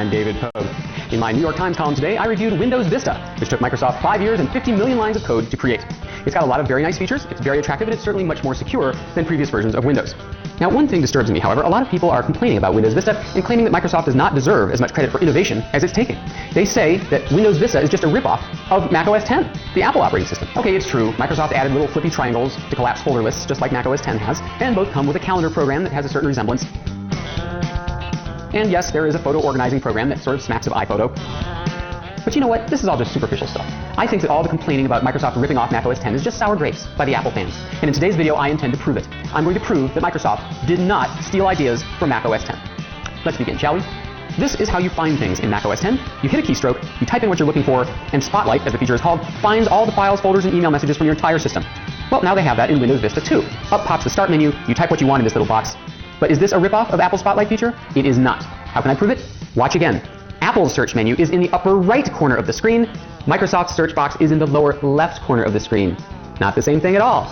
I'm David Pogue. In my New York Times column today, I reviewed Windows Vista, which took Microsoft 5 years and 50 million lines of code to create. It's got a lot of very nice features, it's very attractive, and it's certainly much more secure than previous versions of Windows. Now, one thing disturbs me, however. A lot of people are complaining about Windows Vista and claiming that Microsoft does not deserve as much credit for innovation as it's taking. They say that Windows Vista is just a ripoff of Mac OS X, the Apple operating system. Okay, it's true. Microsoft added little flippy triangles to collapse folder lists, just like Mac OS X has, and both come with a calendar program that has a certain resemblance. And yes, there is a photo organizing program that sort of smacks of iPhoto. But you know what? This is all just superficial stuff. I think that all the complaining about Microsoft ripping off Mac OS X is just sour grapes by the Apple fans. And in today's video, I intend to prove it. I'm going to prove that Microsoft did not steal ideas from Mac OS X. Let's begin, shall we? This is how you find things in Mac OS X. You hit a keystroke, you type in what you're looking for, and Spotlight, as the feature is called, finds all the files, folders, and email messages from your entire system. Well, now they have that in Windows Vista too. Up pops the Start menu, you type what you want in this little box. But is this a ripoff of Apple's Spotlight feature? It is not. How can I prove it? Watch again. Apple's search menu is in the upper right corner of the screen. Microsoft's search box is in the lower left corner of the screen. Not the same thing at all.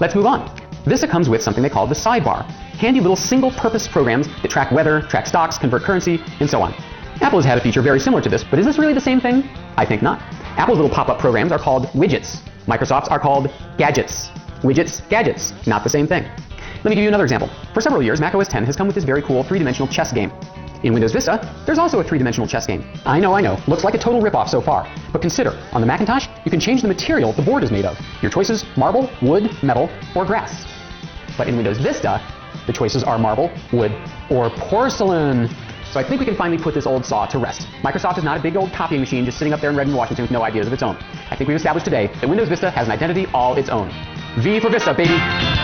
Let's move on. Vista comes with something they call the sidebar. Handy little single-purpose programs that track weather, track stocks, convert currency, and so on. Apple has had a feature very similar to this, but is this really the same thing? I think not. Apple's little pop-up programs are called widgets. Microsoft's are called gadgets. Widgets, gadgets, not the same thing. Let me give you another example. For several years, Mac OS X has come with this very cool three-dimensional chess game. In Windows Vista, there's also a three-dimensional chess game. I know. Looks like a total ripoff so far. But consider, on the Macintosh, you can change the material the board is made of. Your choices: marble, wood, metal, or grass. But in Windows Vista, the choices are marble, wood, or porcelain. So I think we can finally put this old saw to rest. Microsoft is not a big old copying machine just sitting up there in Redmond, Washington with no ideas of its own. I think we've established today that Windows Vista has an identity all its own. V for Vista, baby!